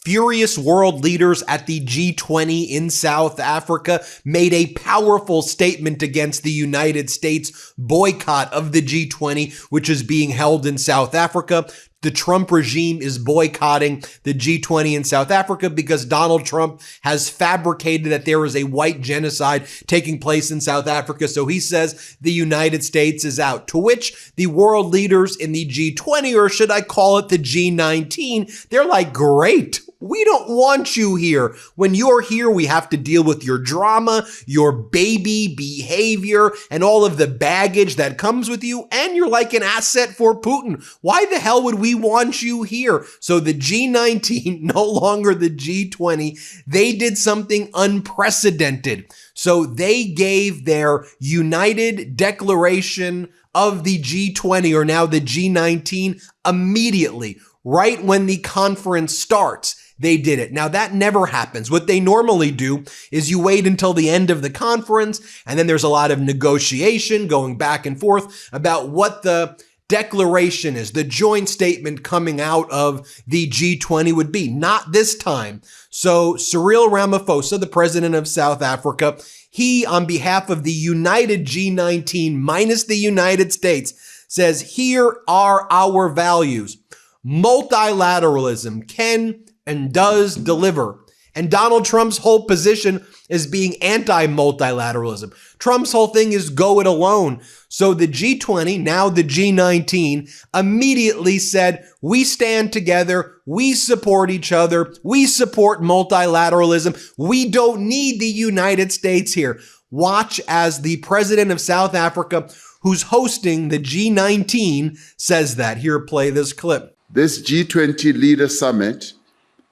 Furious world leaders at the G20 in South Africa made a powerful statement against the United States boycott of the G20, which is being held in South Africa. The Trump regime is boycotting the G20 in South Africa because Donald Trump has fabricated that there is a white genocide taking place in South Africa. So he says the United States is out, to which the world leaders in the G20, or should I call it the G19, they're like, great. We don't want you here. When you're here, we have to deal with your drama, your baby behavior, and all of the baggage that comes with you. And you're like an asset for Putin. Why the hell would we want you here? So the G19, no longer the G20, they did something unprecedented. So they gave their united declaration of the G20, or now the G19, immediately, right when the conference starts. They did it. Now, that never happens. What they normally do is you wait until the end of the conference, and then there's a lot of negotiation going back and forth about what the declaration is, the joint statement coming out of the G20 would be. Not this time. So Cyril Ramaphosa, the president of South Africa, he, on behalf of the united G19 minus the United States, says, here are our values. Multilateralism can and does deliver. And Donald Trump's whole position is being anti-multilateralism. Trump's whole thing is go it alone. So the G20, now the G19, immediately said, we stand together, we support each other, we support multilateralism, we don't need the United States here. Watch as the president of South Africa, who's hosting the G19, says that. Here, play this clip. This G20 Leader Summit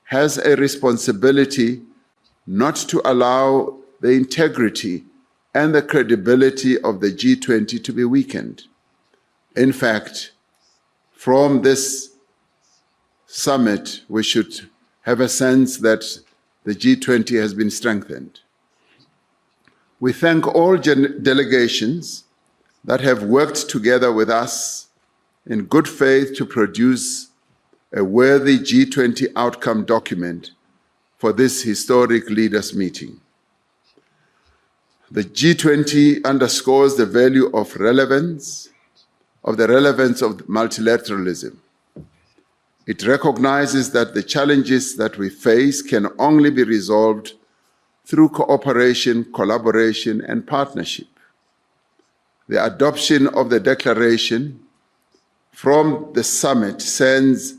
has a responsibility not to allow the integrity and the credibility of the G20 to be weakened. In fact, from this summit, we should have a sense that the G20 has been strengthened. We thank all delegations that have worked together with us in good faith to produce a worthy G20 outcome document for this historic leaders meeting. The G20 underscores the value of the relevance of multilateralism. It recognizes that the challenges that we face can only be resolved through cooperation, collaboration, and partnership. The adoption of the declaration from the summit sends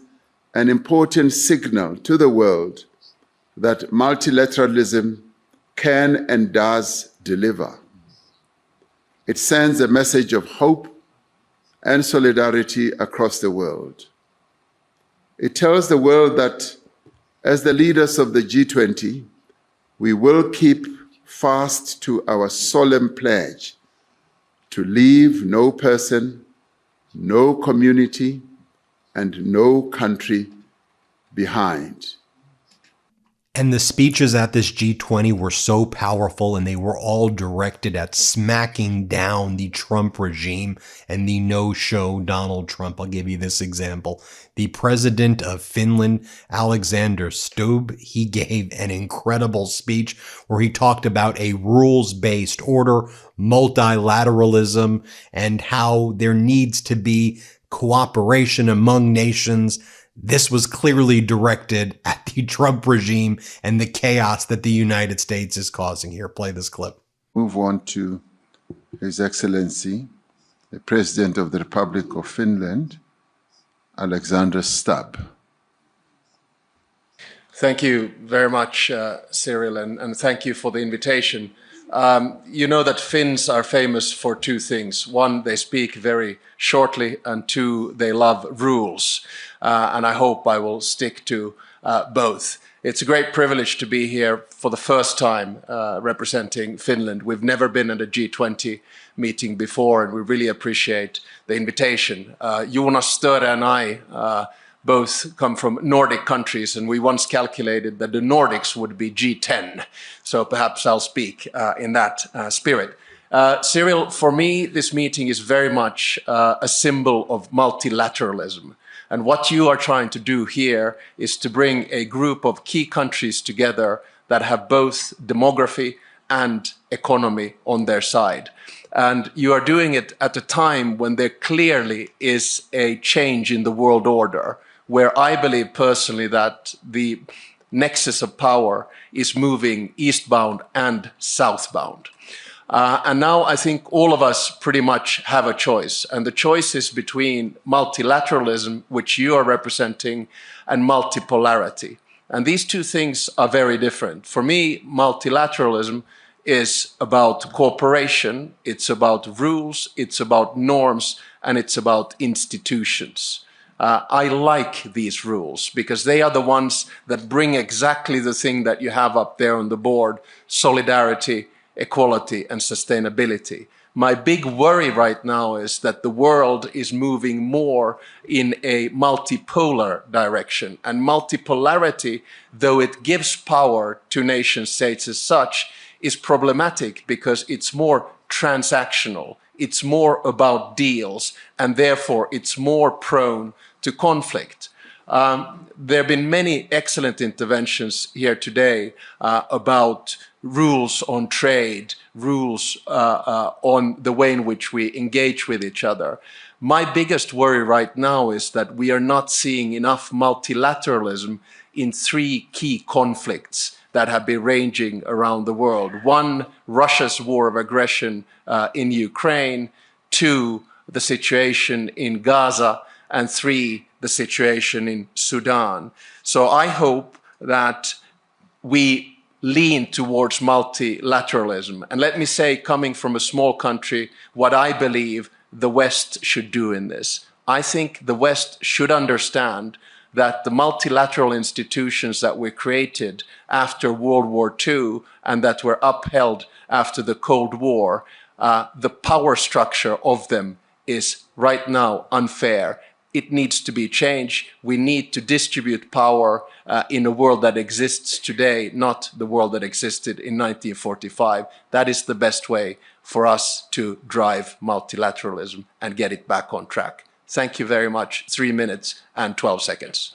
an important signal to the world that multilateralism can and does deliver. It sends a message of hope and solidarity across the world. It tells the world that as the leaders of the G20, we will keep fast to our solemn pledge to leave no person, no community, and no country behind. And the speeches at this G20 were so powerful, and they were all directed at smacking down the Trump regime and the no-show Donald Trump. I'll give you this example. The president of Finland, Alexander Stubb, he gave an incredible speech where he talked about a rules-based order, multilateralism, and how there needs to be cooperation among nations. This was clearly directed at the Trump regime and the chaos that the United States is causing here. Play this clip. Move on to His Excellency, the President of the Republic of Finland, Alexander Stubb. Thank you very much, Cyril, and thank you for the invitation. You know that Finns are famous for two things. One, they speak very shortly, and two, they love rules. And I hope I will stick to both. It's a great privilege to be here for the first time representing Finland. We've never been at a G20 meeting before, and we really appreciate the invitation. Jonas Störe and I both come from Nordic countries, and we once calculated that the Nordics would be G10. So perhaps I'll speak in that spirit. Cyril, for me, this meeting is very much a symbol of multilateralism. And what you are trying to do here is to bring a group of key countries together that have both demography and economy on their side. And you are doing it at a time when there clearly is a change in the world order, where I believe personally that the nexus of power is moving eastbound and southbound. And now I think all of us pretty much have a choice. And the choice is between multilateralism, which you are representing, and multipolarity. And these two things are very different. For me, multilateralism is about cooperation, it's about rules, it's about norms, and it's about institutions. I like these rules because they are the ones that bring exactly the thing that you have up there on the board: solidarity, equality, and sustainability. My big worry right now is that the world is moving more in a multipolar direction. And multipolarity, though it gives power to nation states as such, is problematic because it's more transactional. It's more about deals, and therefore it's more prone to conflict. There have been many excellent interventions here today about rules on trade, rules on the way in which we engage with each other. My biggest worry right now is that we are not seeing enough multilateralism in three key conflicts that have been raging around the world. One, Russia's war of aggression in Ukraine. Two, the situation in Gaza. And three, the situation in Sudan. So I hope that we lean towards multilateralism. And let me say, coming from a small country, what I believe the West should do in this. I think the West should understand that the multilateral institutions that were created after World War II and that were upheld after the Cold War, the power structure of them is right now unfair. It needs to be changed. We need to distribute power in a world that exists today, not the world that existed in 1945. That is the best way for us to drive multilateralism and get it back on track. Thank you very much. 3 minutes and 12 seconds.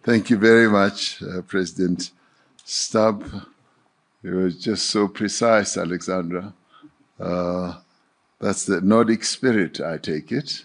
Thank you very much, President Stubb. You were just so precise, Alexandra. That's the Nordic spirit, I take it.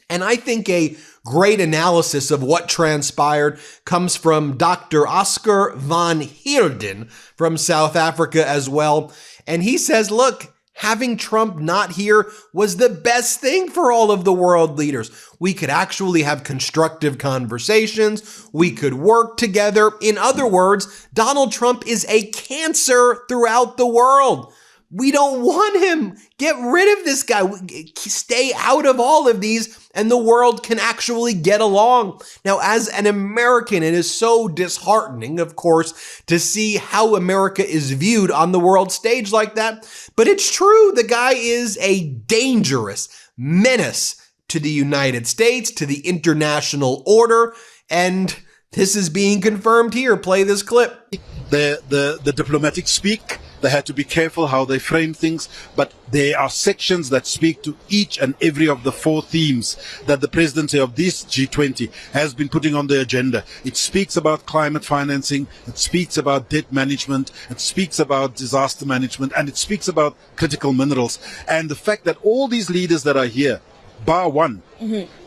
And I think a great analysis of what transpired comes from Dr. Oscar van Heerden from South Africa as well. And he says, look, having Trump not here was the best thing for all of the world leaders. We could actually have constructive conversations. We could work together. In other words, Donald Trump is a cancer throughout the world. We don't want him. Get rid of this guy. Stay out of all of these, and the world can actually get along. Now, as an American, it is so disheartening, of course, to see how America is viewed on the world stage like that. But it's true. The guy is a dangerous menace to the United States, to the international order, and this is being confirmed here. Play this clip. The diplomatic speak. They had to be careful how they frame things, but there are sections that speak to each and every of the four themes that the presidency of this G20 has been putting on the agenda. It speaks about climate financing, it speaks about debt management, it speaks about disaster management, and it speaks about critical minerals. And the fact that all these leaders that are here, bar one,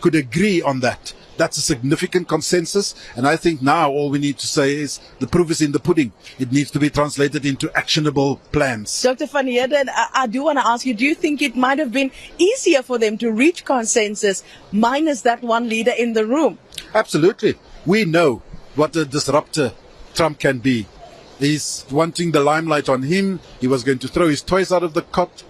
could agree on that. That's a significant consensus, and I think now all we need to say is the proof is in the pudding. It needs to be translated into actionable plans. Dr. van Heerden, I do want to ask you, do you think it might have been easier for them to reach consensus minus that one leader in the room? Absolutely. We know what a disruptor Trump can be. He's wanting the limelight on him. He was going to throw his toys out of the cot.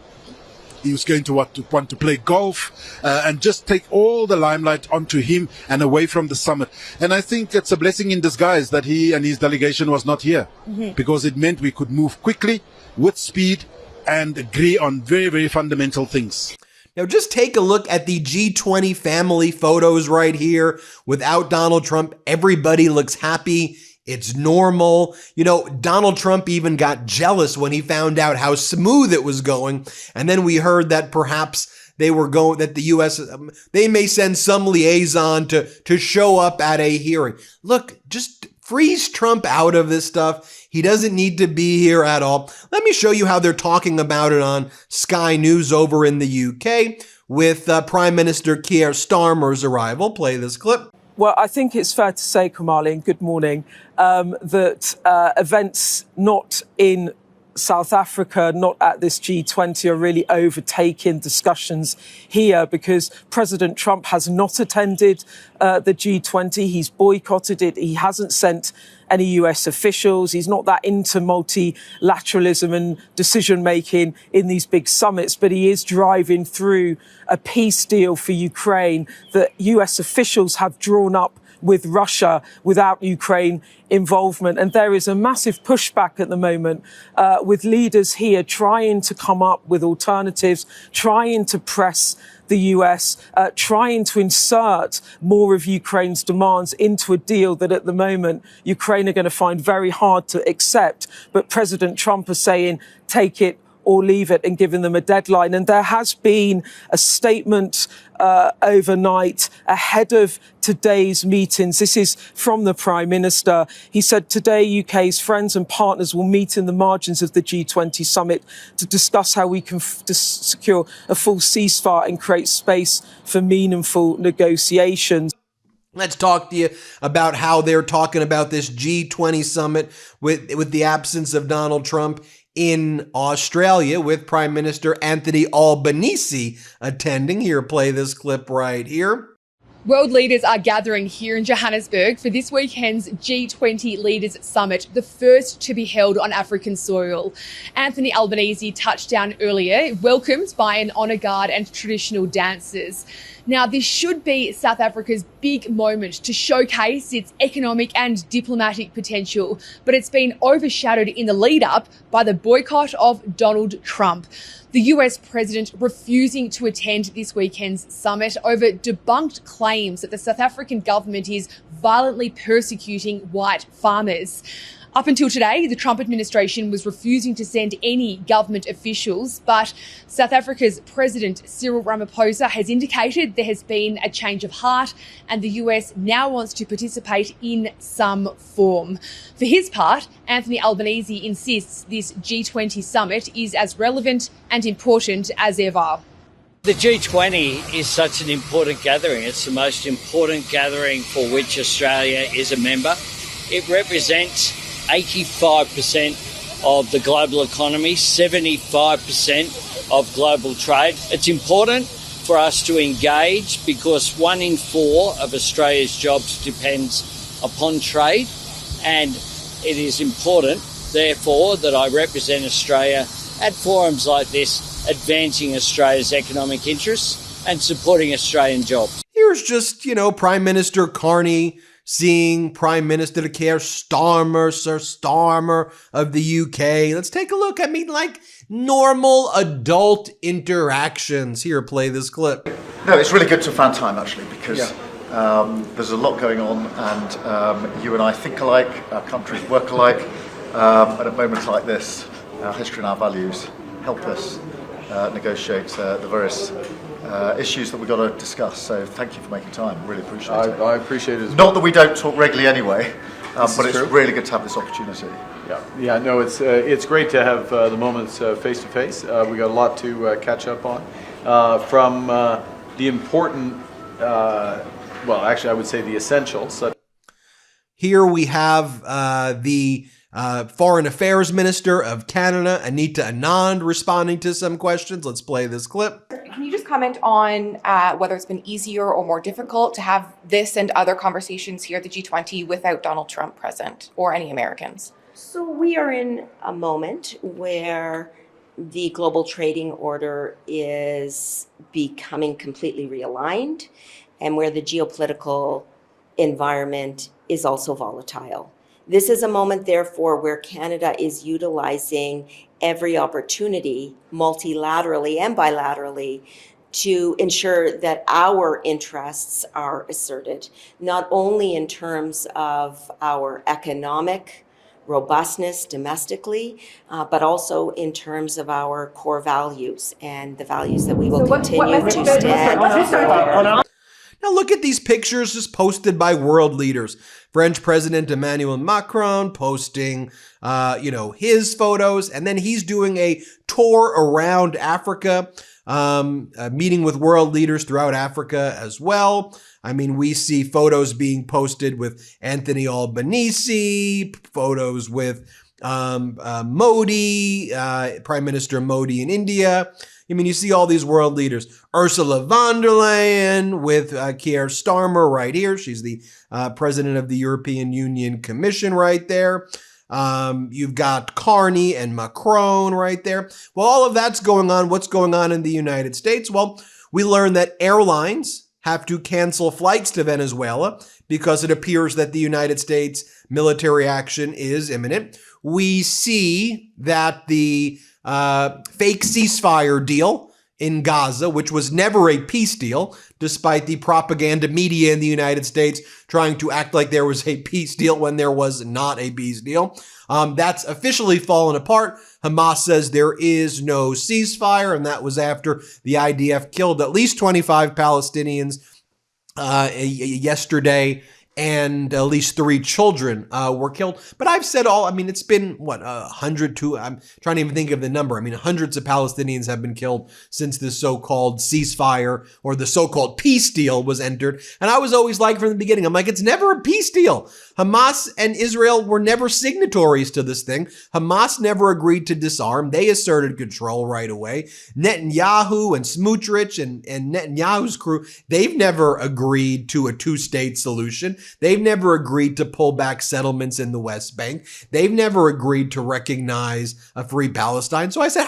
He was going to want to play golf and just take all the limelight onto him and away from the summit. And I think it's a blessing in disguise that he and his delegation was not here, because it meant we could move quickly, with speed, and agree on very, very fundamental things. Now, just take a look at the G20 family photos right here. Without Donald Trump, everybody looks happy, It's normal. You know, Donald Trump even got jealous when he found out how smooth it was going. And then we heard that perhaps that the U.S., they may send some liaison to show up at a hearing. Look, just freeze Trump out of this stuff. He doesn't need to be here at all. Let me show you how they're talking about it on Sky News over in the UK with Prime Minister Keir Starmer's arrival. Play this clip. Well, I think it's fair to say, Kamali, and good morning, that events not in South Africa, not at this G20, are really overtaking discussions here because President Trump has not attended the G20. He's boycotted it. He hasn't sent any US officials. He's not that into multilateralism and decision making in these big summits, but he is driving through a peace deal for Ukraine that US officials have drawn up with Russia without Ukraine involvement. And there is a massive pushback at the moment with leaders here trying to come up with alternatives, trying to press the US, trying to insert more of Ukraine's demands into a deal that at the moment Ukraine are going to find very hard to accept. But President Trump is saying, take it or leave it, and giving them a deadline. And there has been a statement overnight ahead of today's meetings. This is from the Prime Minister. He said today UK's friends and partners will meet in the margins of the G20 summit to discuss how we can secure a full ceasefire and create space for meaningful negotiations. Let's talk to you about how they're talking about this G20 summit with the absence of Donald Trump in Australia, with Prime Minister Anthony Albanese attending. Here, play this clip right here. World leaders are gathering here in Johannesburg for this weekend's G20 Leaders Summit, the first to be held on African soil. Anthony Albanese touched down earlier, welcomed by an honour guard and traditional dancers. Now, this should be South Africa's big moment to showcase its economic and diplomatic potential, but it's been overshadowed in the lead-up by the boycott of Donald Trump. The US president refusing to attend this weekend's summit over debunked claims that the South African government is violently persecuting white farmers. Up until today, the Trump administration was refusing to send any government officials, but South Africa's President Cyril Ramaphosa has indicated there has been a change of heart and the US now wants to participate in some form. For his part, Anthony Albanese insists this G20 summit is as relevant and important as ever. The G20 is such an important gathering. It's the most important gathering for which Australia is a member. It represents 85% of the global economy, 75% of global trade. It's important for us to engage because 1 in 4 of Australia's jobs depends upon trade, and it is important, therefore, that I represent Australia at forums like this, advancing Australia's economic interests and supporting Australian jobs. Here's just, Prime Minister Carney seeing Prime Minister Keir Starmer, Sir Starmer of the UK. Let's take a look. Normal adult interactions. Here, play this clip. No, it's really good to find time, actually, because there's a lot going on, and you and I think alike, our countries work alike, and at moments like this, our history and our values help us negotiate the various issues that we've got to discuss. So thank you for making time. Really appreciate it. I appreciate it as well. Not that we don't talk regularly anyway, but it's really good to have this opportunity. Yeah. No, it's great to have the moments face to face. We got a lot to catch up on from the important. Actually, I would say the essentials. Here we have the Foreign Affairs Minister of Canada, Anita Anand, responding to some questions. Let's play this clip. Can you just comment on whether it's been easier or more difficult to have this and other conversations here at the G20 without Donald Trump present or any Americans? So we are in a moment where the global trading order is becoming completely realigned and where the geopolitical environment is also volatile. This is a moment, therefore, where Canada is utilizing every opportunity, multilaterally and bilaterally, to ensure that our interests are asserted, not only in terms of our economic robustness domestically, but also in terms of our core values and the values that we will continue to stand for. Now look at these pictures just posted by world leaders. French President Emmanuel Macron posting, his photos, and then he's doing a tour around Africa, meeting with world leaders throughout Africa as well. I mean, we see photos being posted with Anthony Albanese, photos with Modi, Prime Minister Modi in India. I mean, you see all these world leaders. Ursula von der Leyen with Keir Starmer right here. She's the president of the European Union Commission right there. You've got Carney and Macron right there. Well, all of that's going on. What's going on in the United States? Well, we learned that airlines have to cancel flights to Venezuela because it appears that the United States military action is imminent. We see that the fake ceasefire deal in Gaza, which was never a peace deal, despite the propaganda media in the United States trying to act like there was a peace deal when there was not a peace deal. That's officially fallen apart. Hamas says there is no ceasefire, and that was after the IDF killed at least 25 Palestinians yesterday, and at least 3 children were killed. But I've said it's been, 100 to, I'm trying to even think of the number. I mean, hundreds of Palestinians have been killed since this so-called ceasefire or the so-called peace deal was entered. And I was always like from the beginning, I'm like, it's never a peace deal. Hamas and Israel were never signatories to this thing. Hamas never agreed to disarm. They asserted control right away. Netanyahu and Smotrich and Netanyahu's crew, they've never agreed to a 2-state solution. They've never agreed to pull back settlements in the West Bank. They've never agreed to recognize a free Palestine. So I said,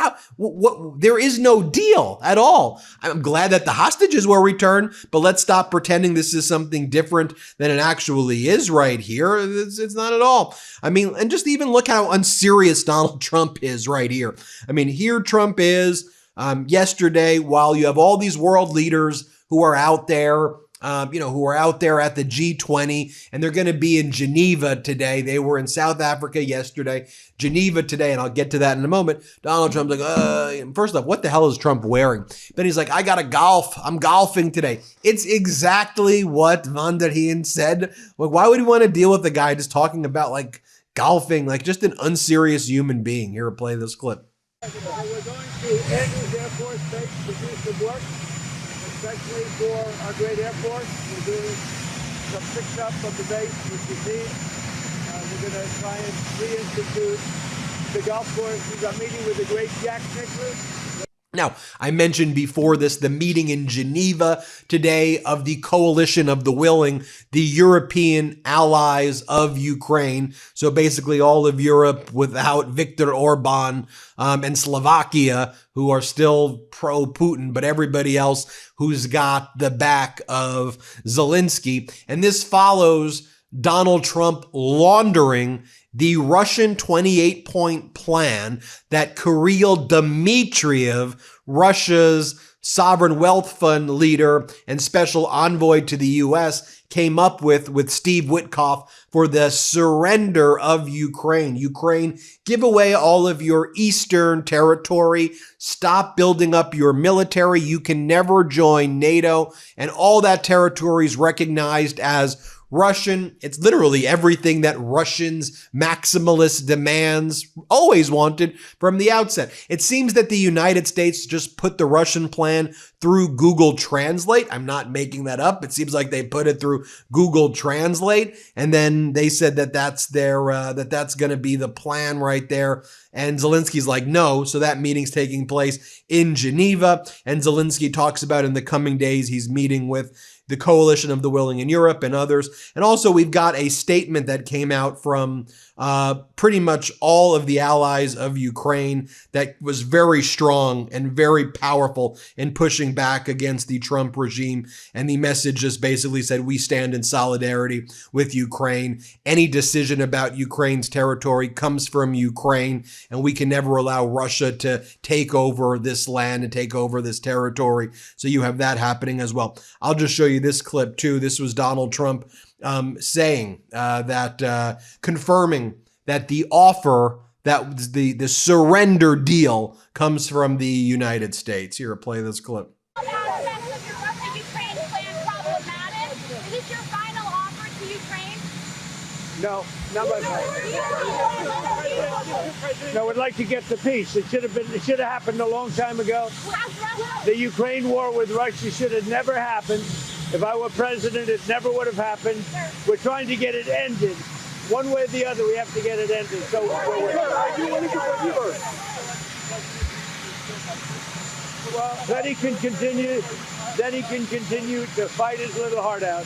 there is no deal at all. I'm glad that the hostages were returned, but let's stop pretending this is something different than it actually is right here. It's not at all. I mean, and just even look how unserious Donald Trump is right here. I mean, here Trump is yesterday, while you have all these world leaders who are out there, who are out there at the G20, and they're going to be in Geneva today. They were in South Africa yesterday, Geneva today, and I'll get to that in a moment. Donald Trump's like, first off, what the hell is Trump wearing? Then he's like, I got to golf. I'm golfing today. It's exactly what von der Leyen said. Like, why would he want to deal with the guy just talking about like golfing, like just an unserious human being? Here, play this clip. We're going to Andrews Air Force Base to do some work, especially for our great Air Force. We're doing some fix-up of the base, which is neat. We're going to try and reinstitute the golf course. We've got a meeting with the great Jack Nicklaus. Now, I mentioned before this, the meeting in Geneva today of the Coalition of the Willing, the European allies of Ukraine. So basically all of Europe without Viktor Orban and Slovakia, who are still pro-Putin, but everybody else who's got the back of Zelensky. And this follows Donald Trump laundering the Russian 28-point plan that Kirill Dmitriev, Russia's sovereign wealth fund leader and special envoy to the U.S., came up with Steve Witkoff for the surrender of Ukraine. Ukraine, give away all of your eastern territory. Stop building up your military. You can never join NATO. And all that territory is recognized as Russian. It's literally everything that Russians' maximalist demands always wanted from the outset. It seems that the United States just put the Russian plan through Google Translate. I'm not making that up. It seems like they put it through Google Translate, and then they said that that's their that's going to be the plan right there. And Zelensky's like, no. So that meeting's taking place in Geneva, and Zelensky talks about in the coming days he's meeting with the Coalition of the Willing in Europe and others. And also we've got a statement that came out from pretty much all of the allies of Ukraine that was very strong and very powerful in pushing back against the Trump regime. And the message just basically said, we stand in solidarity with Ukraine. Any decision about Ukraine's territory comes from Ukraine, and we can never allow Russia to take over this land and take over this territory. So you have that happening as well. I'll just show you this clip too. This was Donald Trump saying confirming that the offer, that the surrender deal, comes from the United States. Here, play this clip. No, not my part. No, we'd like to get the peace. It should have happened a long time ago. The Ukraine war with Russia should have never happened. If I were president, it never would have happened. We're trying to get it ended. One way or the other, we have to get it ended. So then he can continue. Then he can continue to fight his little heart out.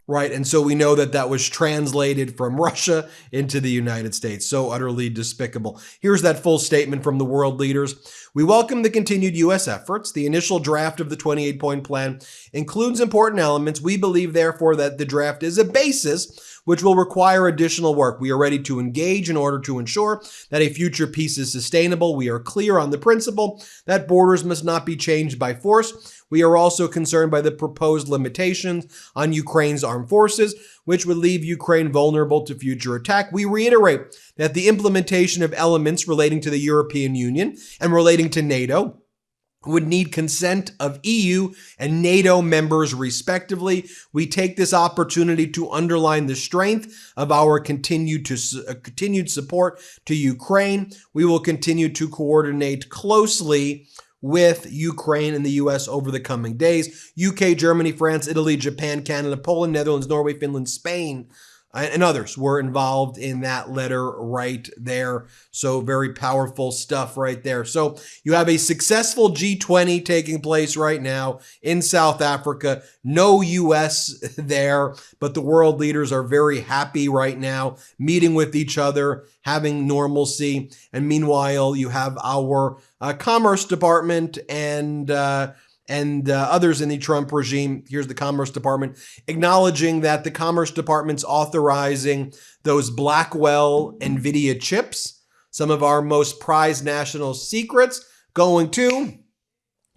Right, and so we know that that was translated from Russia into the United States. So utterly despicable. Here's that full statement from the world leaders. We welcome the continued U.S. efforts. The initial draft of the 28-point plan includes important elements. We believe, therefore, that the draft is a basis which will require additional work. We are ready to engage in order to ensure that a future peace is sustainable. We are clear on the principle that borders must not be changed by force. We are also concerned by the proposed limitations on Ukraine's armed forces, which would leave Ukraine vulnerable to future attack. We reiterate that the implementation of elements relating to the European Union and relating to NATO would need consent of EU and NATO members respectively. We take this opportunity to underline the strength of our continued support to Ukraine. We will continue to coordinate closely with Ukraine and the U.S. over the coming days. UK, Germany, France, Italy, Japan, Canada, Poland, Netherlands, Norway, Finland, Spain, and others were involved in that letter right there. So very powerful stuff right there. So you have a successful G20 taking place right now in South Africa. No U.S. there, but the world leaders are very happy right now, meeting with each other, having normalcy. And meanwhile, you have our Commerce Department and others in the Trump regime. Here's the Commerce Department acknowledging that the Commerce Department's authorizing those Blackwell NVIDIA chips, some of our most prized national secrets, going to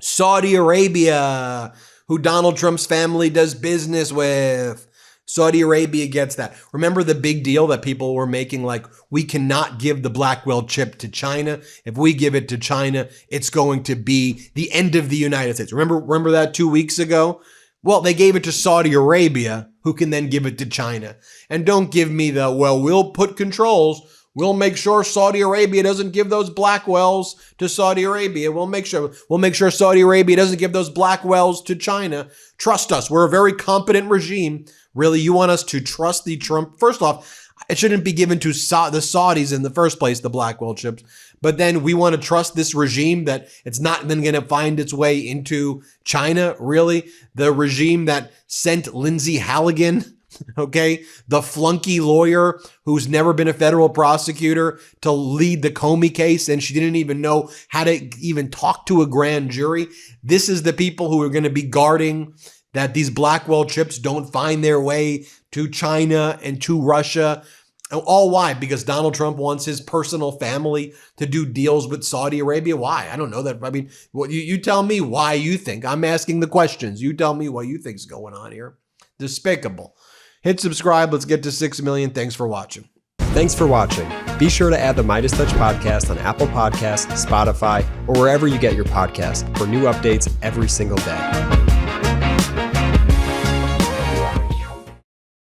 Saudi Arabia, who Donald Trump's family does business with. Saudi Arabia gets that. Remember the big deal that people were making, like, we cannot give the Blackwell chip to China. If we give it to China, it's going to be the end of the United States. Remember that 2 weeks ago? Well, they gave it to Saudi Arabia, who can then give it to China. And don't give me the, well, we'll put controls. We'll make sure Saudi Arabia doesn't give those Blackwells to Saudi Arabia. We'll make sure Saudi Arabia doesn't give those Blackwells to China. Trust us. We're a very competent regime. Really, you want us to trust the Trump? First off, it shouldn't be given to the Saudis in the first place, the Blackwell chips. But then we want to trust this regime that it's not then going to find its way into China. Really, the regime that sent Lindsay Halligan, okay, the flunky lawyer who's never been a federal prosecutor, to lead the Comey case, and she didn't even know how to even talk to a grand jury. This is the people who are going to be guarding that these Blackwell chips don't find their way to China and to Russia. All why? Because Donald Trump wants his personal family to do deals with Saudi Arabia. Why? I don't know that. I mean, you tell me why you think. I'm asking the questions. You tell me what you think's going on here. Despicable. Hit subscribe. Let's get to 6 million. Thanks for watching. Thanks for watching. Be sure to add the MeidasTouch podcast on Apple Podcasts, Spotify, or wherever you get your podcasts for new updates every single day.